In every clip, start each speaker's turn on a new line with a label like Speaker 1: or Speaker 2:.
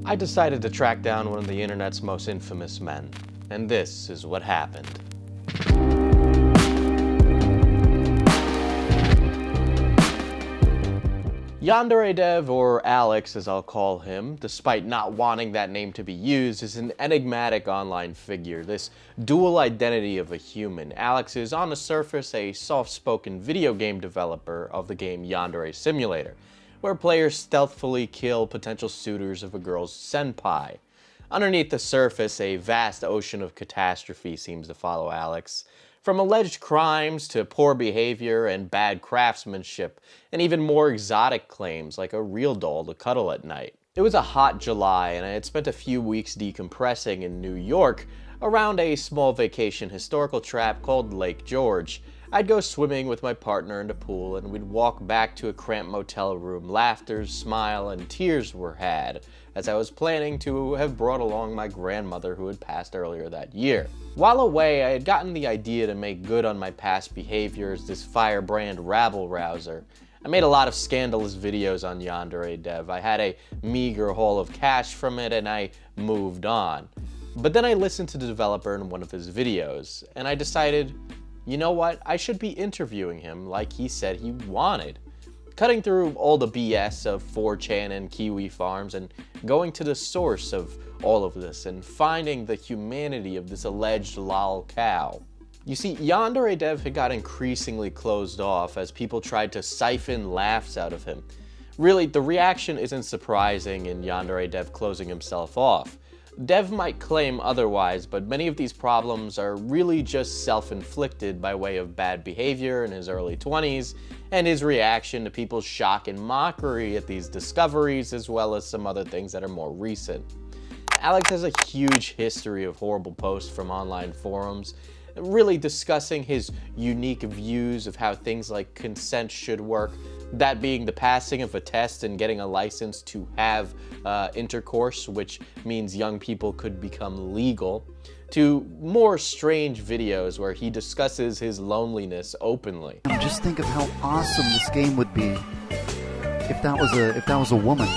Speaker 1: I decided to track down one of the internet's most infamous men, and this is what happened. Yandere Dev, or Alex as I'll call him, despite not wanting that name to be used, is an enigmatic online figure, this dual identity of a human. Alex is on the surface a soft-spoken video game developer of the game Yandere Simulator, where players stealthily kill potential suitors of a girl's senpai. Underneath the surface, a vast ocean of catastrophe seems to follow Alex. From alleged crimes to poor behavior and bad craftsmanship, and even more exotic claims like a real doll to cuddle at night. It was a hot July, and I had spent a few weeks decompressing in New York around a small vacation historical trap called Lake George. I'd go swimming with my partner in the pool, and we'd walk back to a cramped motel room. Laughter, smile, and tears were had, as I was planning to have brought along my grandmother who had passed earlier that year. While away, I had gotten the idea to make good on my past behavior as this firebrand rabble-rouser. I made a lot of scandalous videos on Yandere Dev. I had a meager haul of cash from it, and I moved on. But then I listened to the developer in one of his videos, and I decided, you know what, I should be interviewing him like he said he wanted. Cutting through all the BS of 4chan and Kiwi farms and going to the source of all of this and finding the humanity of this alleged lol cow. You see, Yandere Dev had got increasingly closed off as people tried to siphon laughs out of him. Really, the reaction isn't surprising in Yandere Dev closing himself off. Dev might claim otherwise, but many of these problems are really just self-inflicted by way of bad behavior in his early 20s and his reaction to people's shock and mockery at these discoveries, as well as some other things that are more recent. Alex has a huge history of horrible posts from online forums, really discussing his unique views of how things like consent should work, that being the passing of a test and getting a license to have intercourse, which means young people could become legal, to more strange videos where he discusses his loneliness openly.
Speaker 2: Just think of how awesome this game would be if that was a woman,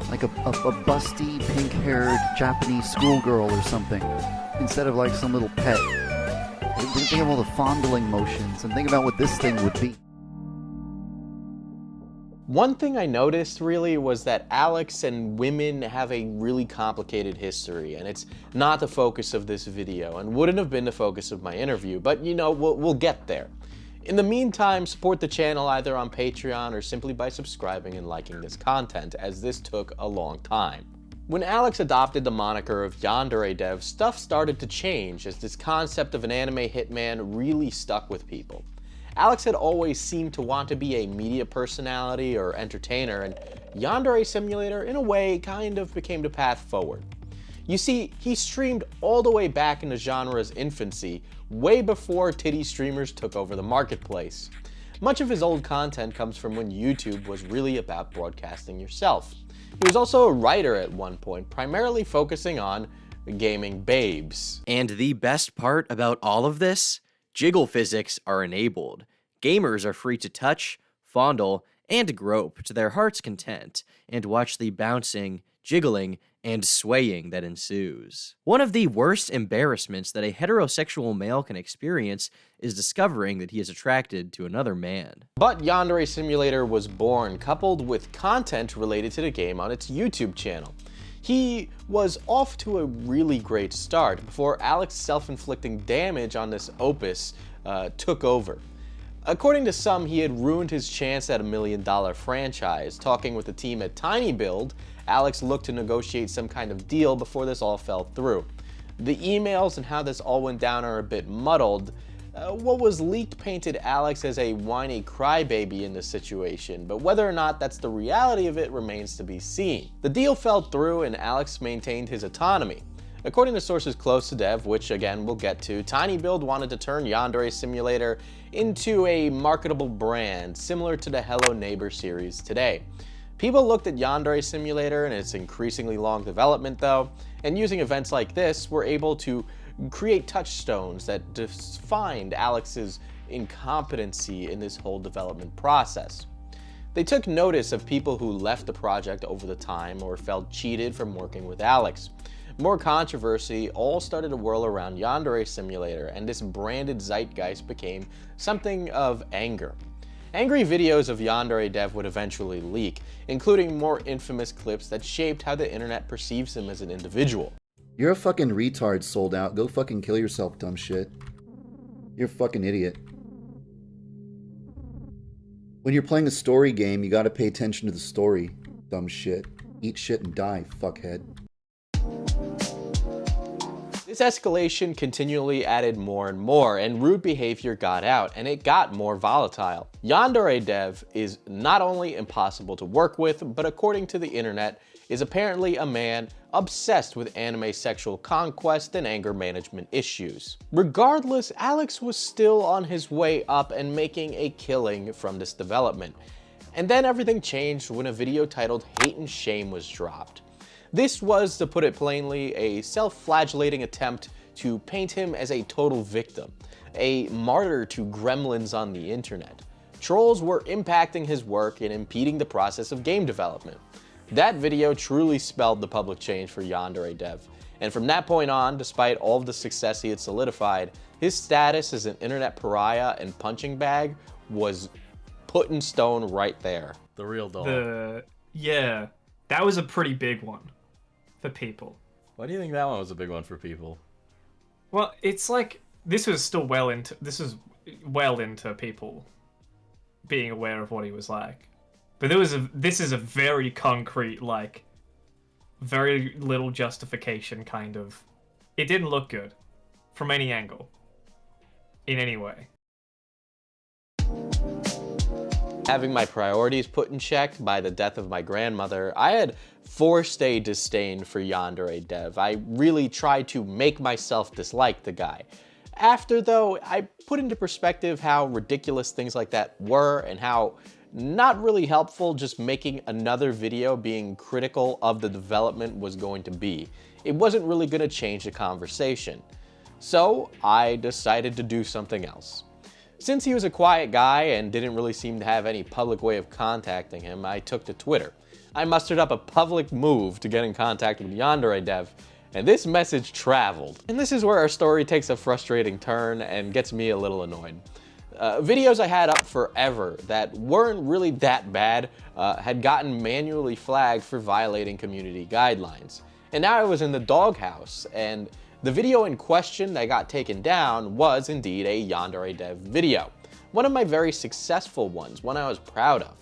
Speaker 2: like a busty, pink-haired Japanese schoolgirl or something, instead of like some little pet. Think of all the fondling motions and think about what this thing would be.
Speaker 1: One thing I noticed really was that Alex and women have a really complicated history, and it's not the focus of this video and wouldn't have been the focus of my interview, but you know, we'll get there. In the meantime, support the channel either on Patreon or simply by subscribing and liking this content, as this took a long time. When Alex adopted the moniker of Yandere Dev, stuff started to change as this concept of an anime hitman really stuck with people. Alex had always seemed to want to be a media personality or entertainer, and Yandere Simulator, in a way, kind of became the path forward. You see, he streamed all the way back in the genre's infancy, way before titty streamers took over the marketplace. Much of his old content comes from when YouTube was really about broadcasting yourself. He was also a writer at one point, primarily focusing on gaming babes.
Speaker 3: And the best part about all of this? Jiggle physics are enabled. Gamers are free to touch, fondle, and grope to their heart's content, and watch the bouncing, jiggling, and swaying that ensues. One of the worst embarrassments that a heterosexual male can experience is discovering that he is attracted to another man.
Speaker 1: But Yandere Simulator was born, coupled with content related to the game on its YouTube channel. He was off to a really great start before Alex's self-inflicting damage on this opus took over. According to some, he had ruined his chance at $1 million franchise. Talking with the team at Tiny Build, Alex looked to negotiate some kind of deal before this all fell through. The emails and how this all went down are a bit muddled. What was leaked painted Alex as a whiny crybaby in this situation, but whether or not that's the reality of it remains to be seen. The deal fell through and Alex maintained his autonomy. According to sources close to Dev, which again we'll get to, Tiny Build wanted to turn Yandere Simulator into a marketable brand, similar to the Hello Neighbor series today. People looked at Yandere Simulator and its increasingly long development though, and using events like this were able to create touchstones that defined Alex's incompetency in this whole development process. They took notice of people who left the project over the time or felt cheated from working with Alex. More controversy all started to whirl around Yandere Simulator, and this branded zeitgeist became something of anger. Angry videos of Yandere Dev would eventually leak, including more infamous clips that shaped how the internet perceives him as an individual.
Speaker 2: You're a fucking retard, sold out. Go fucking kill yourself, dumb shit. You're a fucking idiot. When you're playing a story game, you gotta pay attention to the story, dumb shit. Eat shit and die, fuckhead.
Speaker 1: This escalation continually added more and more, and rude behavior got out, and it got more volatile. Yandere Dev is not only impossible to work with, but according to the internet, is apparently a man obsessed with anime sexual conquest and anger management issues. Regardless, Alex was still on his way up and making a killing from this development. And then everything changed when a video titled Hate and Shame was dropped. This was, to put it plainly, a self-flagellating attempt to paint him as a total victim, a martyr to gremlins on the internet. Trolls were impacting his work and impeding the process of game development. That video truly spelled the public change for Yandere Dev, and from that point on, despite all of the success he had solidified, his status as an internet pariah and punching bag was put in stone right there.
Speaker 4: The real dog.
Speaker 5: Yeah, that was a pretty big one for people.
Speaker 4: Why do you think that one was a big one for people?
Speaker 5: Well, it's like this was well into people being aware of what he was like. But this is a very concrete, like, very little justification kind of. It didn't look good from any angle, in any way.
Speaker 1: Having my priorities put in check by the death of my grandmother, I had forced a disdain for Yandere Dev. I really tried to make myself dislike the guy. After, though, I put into perspective how ridiculous things like that were and how not really helpful just making another video being critical of the development was going to be. It wasn't really going to change the conversation. So I decided to do something else. Since he was a quiet guy and didn't really seem to have any public way of contacting him, I took to Twitter. I mustered up a public move to get in contact with Yandere Dev, and this message traveled. And this is where our story takes a frustrating turn and gets me a little annoyed. Videos I had up forever that weren't really that bad had gotten manually flagged for violating community guidelines. And now I was in the doghouse, and the video in question that got taken down was indeed a Yandere Dev video. One of my very successful ones, one I was proud of.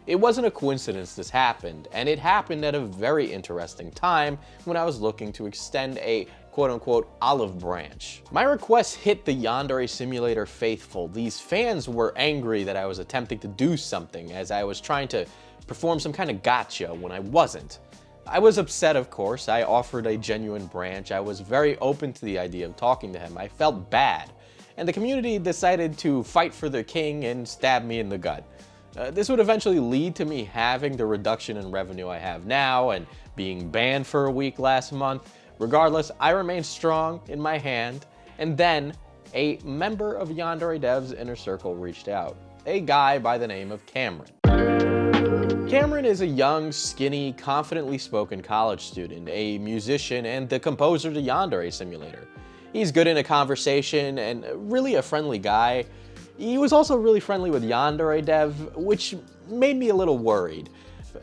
Speaker 1: It wasn't a coincidence this happened, and it happened at a very interesting time when I was looking to extend a quote-unquote olive branch. My request hit the Yandere Simulator faithful. These fans were angry that I was attempting to do something as I was trying to perform some kind of gotcha when I wasn't. I was upset, of course. I offered a genuine branch. I was very open to the idea of talking to him. I felt bad. And the community decided to fight for the king and stab me in the gut. This would eventually lead to me having the reduction in revenue I have now and being banned for a week last month. Regardless, I remained strong in my hand, and then a member of Yandere Dev's inner circle reached out. A guy by the name of Cameron. Cameron is a young, skinny, confidently spoken college student, a musician, and the composer to Yandere Simulator. He's good in a conversation and really a friendly guy. He was also really friendly with Yandere Dev, which made me a little worried.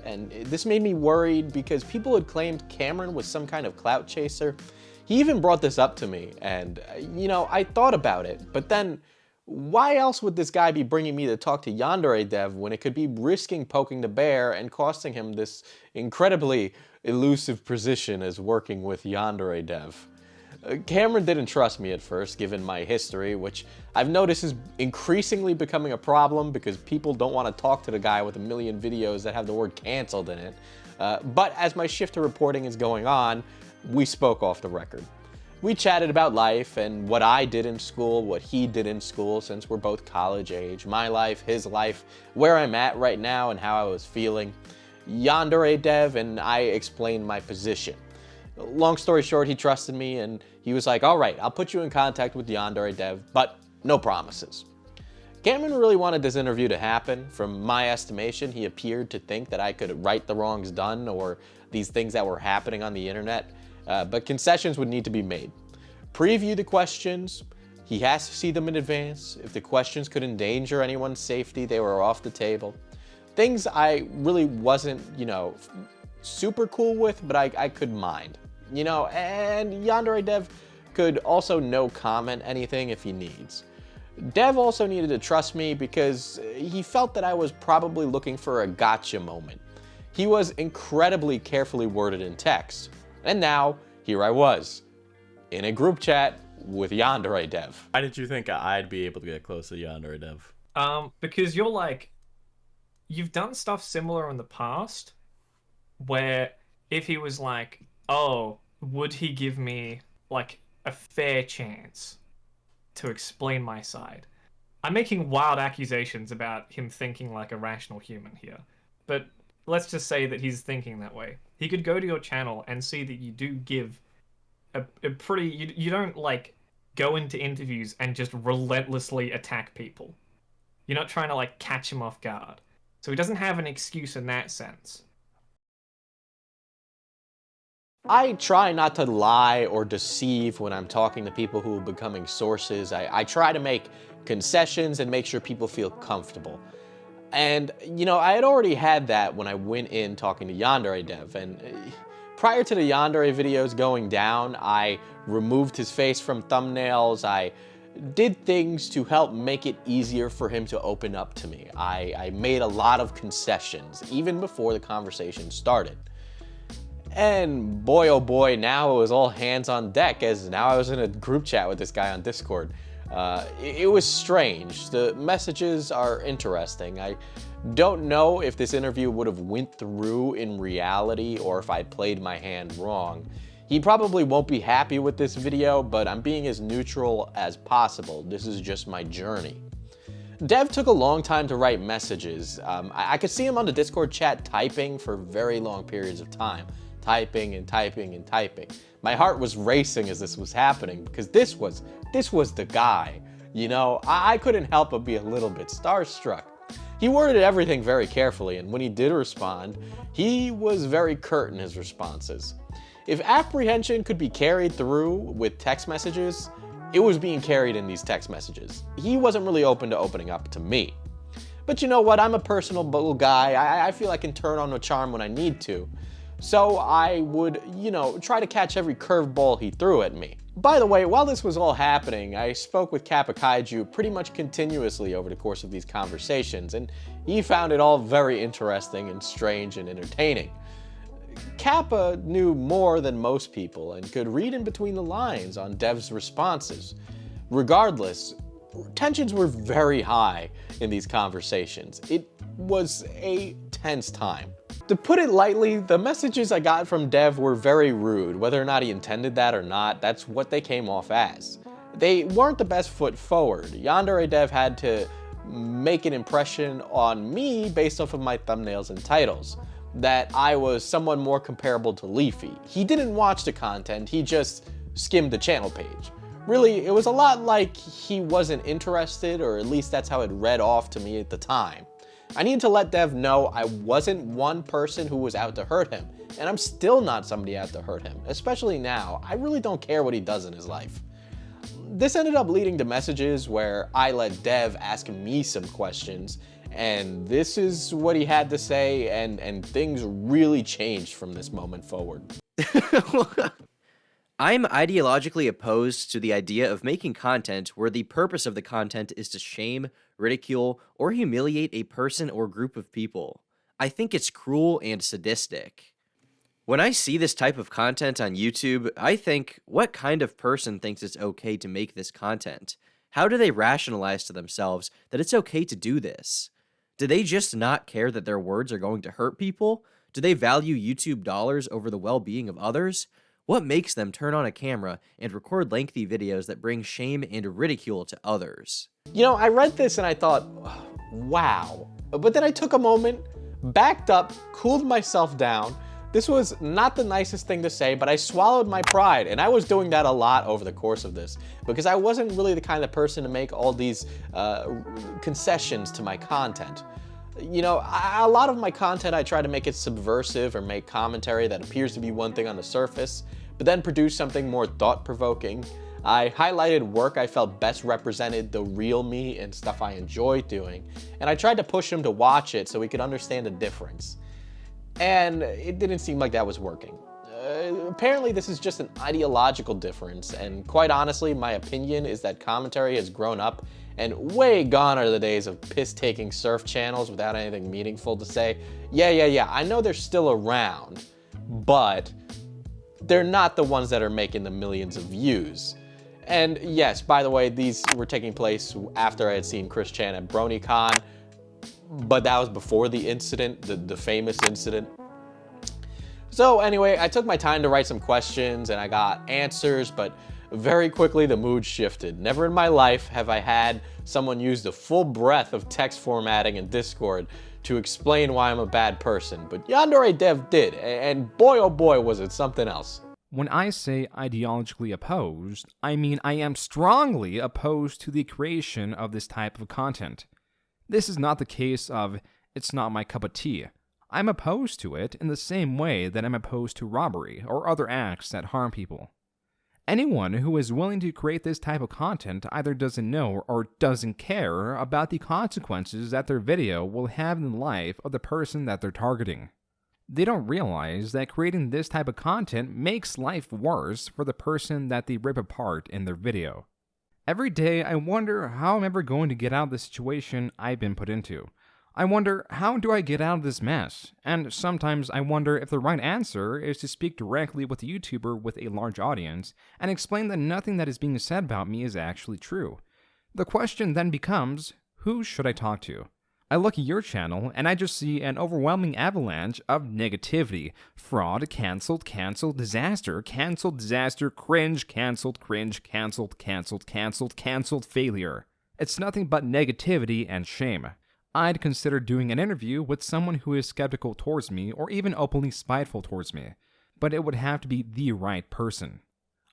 Speaker 1: And this made me worried because people had claimed Cameron was some kind of clout chaser. He even brought this up to me, and, I thought about it, but then why else would this guy be bringing me to talk to Yandere Dev when it could be risking poking the bear and costing him this incredibly elusive position as working with Yandere Dev? Cameron didn't trust me at first, given my history, which I've noticed is increasingly becoming a problem because people don't want to talk to the guy with a million videos that have the word canceled in it. But as my shift to reporting is going on, we spoke off the record. We chatted about life and what I did in school, what he did in school, since we're both college age, my life, his life, where I'm at right now and how I was feeling. Yandere Dev and I explained my position. Long story short, he trusted me and he was like, all right, I'll put you in contact with Yandere Dev, but no promises. Cameron really wanted this interview to happen. From my estimation, he appeared to think that I could right the wrongs done or these things that were happening on the internet, but concessions would need to be made. Preview the questions. He has to see them in advance. If the questions could endanger anyone's safety, they were off the table. Things I really wasn't, super cool with, but I could mind. And Yandere Dev could also no comment anything if he needs. Dev also needed to trust me because he felt that I was probably looking for a gotcha moment. He was incredibly carefully worded in text. And now, here I was, in a group chat with Yandere Dev.
Speaker 4: Why did you think I'd be able to get close to Yandere Dev?
Speaker 5: Because you've done stuff similar in the past where if he was like, oh, would he give me a fair chance to explain my side? I'm making wild accusations about him thinking like a rational human here, but let's just say that he's thinking that way. He could go to your channel and see that you do give a pretty... You don't go into interviews and just relentlessly attack people. You're not trying to catch him off guard. So he doesn't have an excuse in that sense.
Speaker 1: I try not to lie or deceive when I'm talking to people who are becoming sources. I try to make concessions and make sure people feel comfortable. And, I had already had that when I went in talking to Yandere Dev. And prior to the Yandere videos going down, I removed his face from thumbnails. I did things to help make it easier for him to open up to me. I made a lot of concessions, even before the conversation started. And boy, oh boy, now it was all hands on deck, as now I was in a group chat with this guy on Discord. It was strange. The messages are interesting. I don't know if this interview would have went through in reality or if I played my hand wrong. He probably won't be happy with this video, but I'm being as neutral as possible. This is just my journey. Dev took a long time to write messages. I could see him on the Discord chat typing for very long periods of time. Typing and typing and typing. My heart was racing as this was happening because this was the guy. I couldn't help but be a little bit starstruck. He worded everything very carefully, and when he did respond, he was very curt in his responses. If apprehension could be carried through with text messages, it was being carried in these text messages. He wasn't really open to opening up to me. But you know what? I'm a personal little guy. I feel I can turn on a charm when I need to. So I would, try to catch every curveball he threw at me. By the way, while this was all happening, I spoke with Kappa Kaiju pretty much continuously over the course of these conversations, and he found it all very interesting and strange and entertaining. Kappa knew more than most people and could read in between the lines on Dev's responses. Regardless, tensions were very high in these conversations. It was a tense time. To put it lightly, the messages I got from Dev were very rude. Whether or not he intended that or not, that's what they came off as. They weren't the best foot forward. Yandere Dev had to make an impression on me based off of my thumbnails and titles, that I was someone more comparable to Leafy. He didn't watch the content, he just skimmed the channel page. Really, it was a lot like he wasn't interested, or at least that's how it read off to me at the time. I need to let Dev know I wasn't one person who was out to hurt him, and I'm still not somebody out to hurt him, especially now. I really don't care what he does in his life. This ended up leading to messages where I let Dev ask me some questions, and this is what he had to say, and things really changed from this moment forward.
Speaker 3: I'm ideologically opposed to the idea of making content where the purpose of the content is to shame, ridicule, or humiliate a person or group of people. I think it's cruel and sadistic. When I see this type of content on YouTube, I think, what kind of person thinks it's okay to make this content? How do they rationalize to themselves that it's okay to do this? Do they just not care that their words are going to hurt people? Do they value YouTube dollars over the well-being of others? What makes them turn on a camera and record lengthy videos that bring shame and ridicule to others?
Speaker 1: I read this and I thought, wow. But then I took a moment, backed up, cooled myself down, This was not the nicest thing to say, but I swallowed my pride, and I was doing that a lot over the course of this, because I wasn't really the kind of person to make all these concessions to my content. You know, a lot of my content, I try to make it subversive or make commentary that appears to be one thing on the surface, but then produce something more thought-provoking. I highlighted work I felt best represented the real me and stuff I enjoyed doing, and I tried to push him to watch it so he could understand the difference. And it didn't seem like that was working. Apparently this is just an ideological difference, and quite honestly, my opinion is that commentary has grown up, and way gone are the days of piss-taking surf channels without anything meaningful to say. Yeah, I know they're still around, but they're not the ones that are making the millions of views. And yes, by the way, these were taking place after I had seen Chris Chan at BronyCon, but that was before the incident, the famous incident. So anyway, I took my time to write some questions and I got answers, but very quickly the mood shifted. Never in my life have I had someone use the full breadth of text formatting in Discord to explain why I'm a bad person, but Yandere Dev did, and boy oh boy was it something else.
Speaker 6: When I say ideologically opposed, I mean I am strongly opposed to the creation of this type of content. This is not the case of, it's not my cup of tea. I'm opposed to it in the same way that I'm opposed to robbery or other acts that harm people. Anyone who is willing to create this type of content either doesn't know or doesn't care about the consequences that their video will have in the life of the person that they're targeting. They don't realize that creating this type of content makes life worse for the person that they rip apart in their video. Every day, I wonder how I'm ever going to get out of the situation I've been put into. I wonder, how do I get out of this mess? And sometimes I wonder if the right answer is to speak directly with a YouTuber with a large audience and explain that nothing that is being said about me is actually true. The question then becomes, who should I talk to? I look at your channel and I just see an overwhelming avalanche of negativity. Fraud, canceled, disaster, cringe, canceled, failure. It's nothing but negativity and shame. I'd consider doing an interview with someone who is skeptical towards me or even openly spiteful towards me, but it would have to be the right person.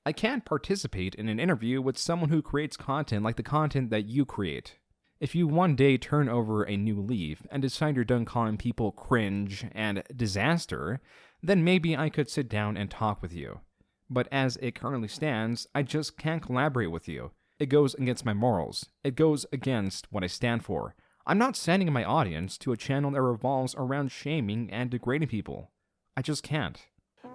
Speaker 6: I can't participate in an interview with someone who creates content like the content that you create. If you one day turn over a new leaf and decide you're done calling people cringe and disaster, then maybe I could sit down and talk with you. But as it currently stands, I just can't collaborate with you. It goes against my morals. It goes against what I stand for. I'm not sending my audience to a channel that revolves around shaming and degrading people. I just can't.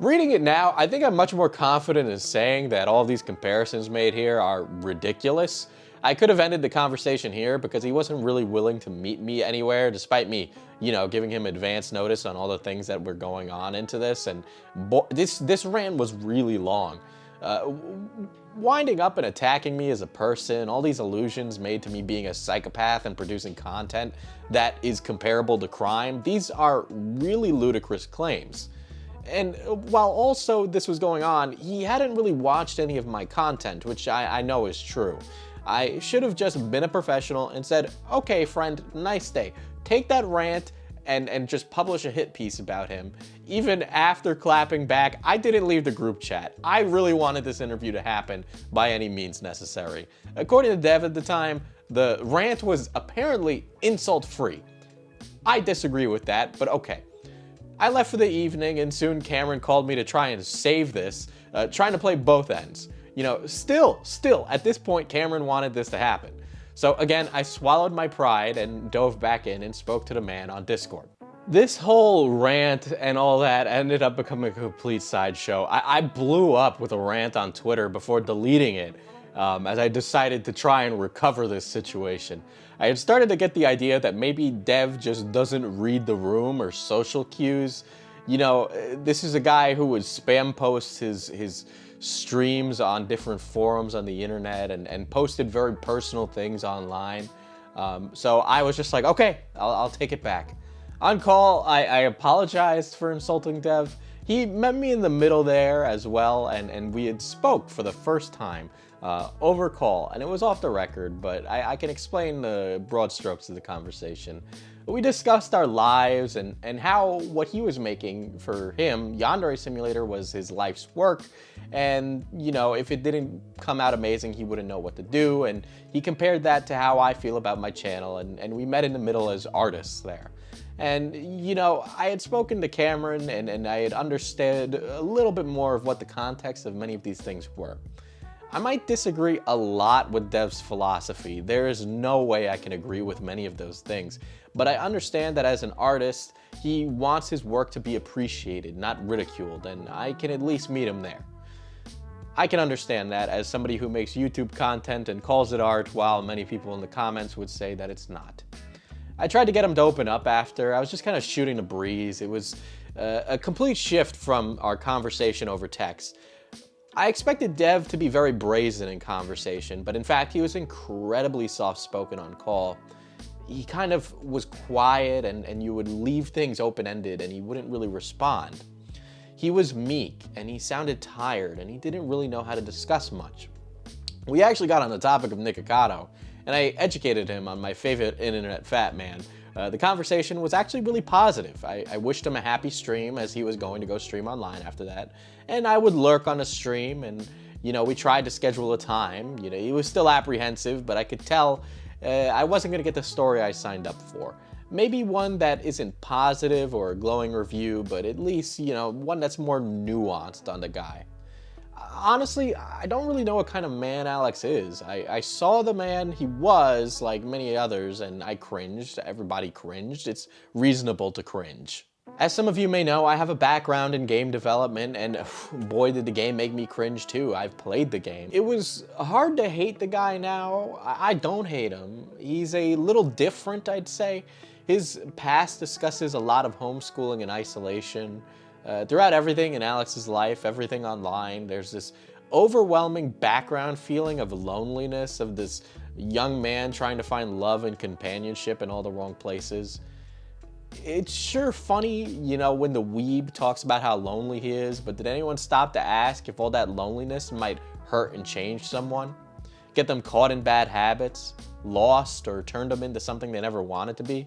Speaker 1: Reading it now, I think I'm much more confident in saying that all these comparisons made here are ridiculous. I could have ended the conversation here because he wasn't really willing to meet me anywhere, despite me, giving him advance notice on all the things that were going on into this. And this rant was really long. Winding up and attacking me as a person, all these allusions made to me being a psychopath and producing content that is comparable to crime, these are really ludicrous claims. And while also this was going on, he hadn't really watched any of my content, which I know is true. I should have just been a professional and said, okay, friend, nice day. Take that rant and just publish a hit piece about him. Even after clapping back, I didn't leave the group chat. I really wanted this interview to happen by any means necessary. According to Dev at the time, the rant was apparently insult-free. I disagree with that, but okay. I left for the evening and soon Cameron called me to try and save this, trying to play both ends. Still, at this point, Cameron wanted this to happen. So again, I swallowed my pride and dove back in and spoke to the man on Discord. This whole rant and all that ended up becoming a complete sideshow. I blew up with a rant on Twitter before deleting it, as I decided to try and recover this situation. I had started to get the idea that maybe Dev just doesn't read the room or social cues. This is a guy who would spam post his streams on different forums on the internet and posted very personal things online. So I was just like, okay, I'll take it back. On call, I apologized for insulting Dev. He met me in the middle there as well, and we had spoke for the first time over call, and it was off the record, but I can explain the broad strokes of the conversation. We discussed our lives and how what he was making for him, Yandere Simulator, was his life's work. And, you know, if it didn't come out amazing, he wouldn't know what to do. And he compared that to how I feel about my channel. And we met in the middle as artists there. And, you know, I had spoken to Cameron and I had understood a little bit more of what the context of many of these things were. I might disagree a lot with Dev's philosophy. There is no way I can agree with many of those things. But I understand that as an artist, he wants his work to be appreciated, not ridiculed, and I can at least meet him there. I can understand that as somebody who makes YouTube content and calls it art, while many people in the comments would say that it's not. I tried to get him to open up after. I was just kind of shooting the breeze. It was a complete shift from our conversation over text. I expected Dev to be very brazen in conversation, but in fact, he was incredibly soft-spoken on call. He kind of was quiet and you would leave things open-ended and he wouldn't really respond. He was meek and he sounded tired and he didn't really know how to discuss much. We actually got on the topic of Nikocado and I educated him on my favorite internet fat man. The conversation was actually really positive. I wished him a happy stream as he was going to go stream online after that. And I would lurk on the stream and, you know, we tried to schedule a time. You know, he was still apprehensive, but I could tell I wasn't going to get the story I signed up for. Maybe one that isn't positive or a glowing review, but at least, you know, one that's more nuanced on the guy. Honestly, I don't really know what kind of man Alex is. I saw the man he was, like many others, and I cringed. Everybody cringed. It's reasonable to cringe. As some of you may know, I have a background in game development, and boy did the game make me cringe too. I've played the game. It was hard to hate the guy now. I don't hate him. He's a little different, I'd say. His past discusses a lot of homeschooling and isolation. Throughout everything in Alex's life, everything online, there's this overwhelming background feeling of loneliness, of this young man trying to find love and companionship in all the wrong places. It's sure funny, you know, when the weeb talks about how lonely he is, but did anyone stop to ask if all that loneliness might hurt and change someone? Get them caught in bad habits, lost, or turned them into something they never wanted to be?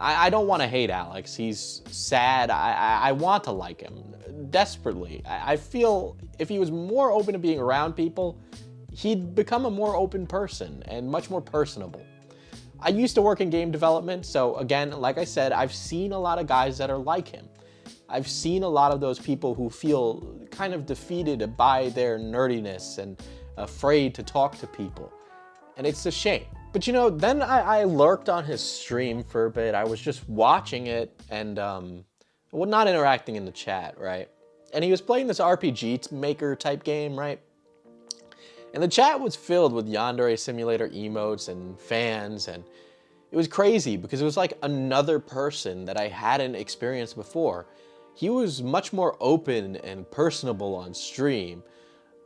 Speaker 1: I don't want to hate Alex. He's sad. I want to like him desperately. I feel if he was more open to being around people, he'd become a more open person and much more personable. I used to work in game development, so again, like I said, I've seen a lot of guys that are like him. I've seen a lot of those people who feel kind of defeated by their nerdiness and afraid to talk to people. And it's a shame. But you know, then I lurked on his stream for a bit. I was just watching it and, well, not interacting in the chat, right? And he was playing this RPG maker type game, right? And the chat was filled with Yandere Simulator emotes and fans, and it was crazy because it was like another person that I hadn't experienced before. He was much more open and personable on stream,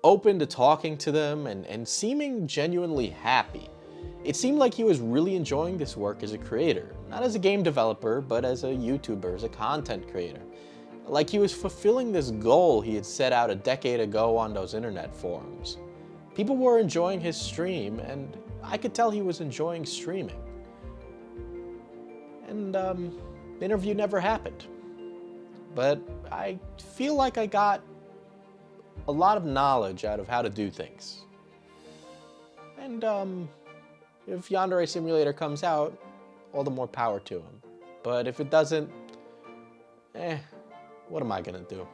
Speaker 1: open to talking to them and seeming genuinely happy. It seemed like he was really enjoying this work as a creator, not as a game developer, but as a YouTuber, as a content creator. Like he was fulfilling this goal he had set out a decade ago on those internet forums. People were enjoying his stream, and I could tell he was enjoying streaming. And the interview never happened. But I feel like I got a lot of knowledge out of how to do things. And if Yandere Simulator comes out, all the more power to him. But if it doesn't, what am I gonna do?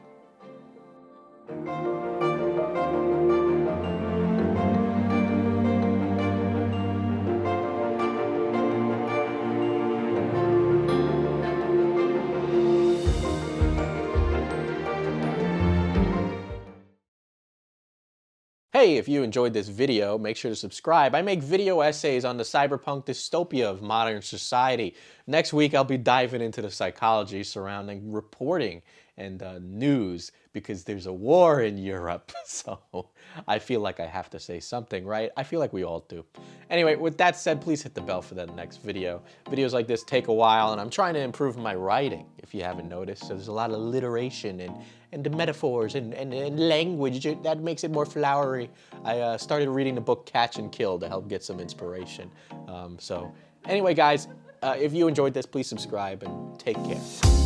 Speaker 1: Hey, if you enjoyed this video, make sure to subscribe. I make video essays on the cyberpunk dystopia of modern society. Next week, I'll be diving into the psychology surrounding reporting and news because there's a war in Europe. So I feel like I have to say something, right? I feel like we all do. Anyway, with that said, please hit the bell for that next video. Videos like this take a while, and I'm trying to improve my writing, if you haven't noticed. So there's a lot of alliteration and the metaphors and language that makes it more flowery. I started reading the book Catch and Kill to help get some inspiration. So anyway, guys, If you enjoyed this, please subscribe and take care.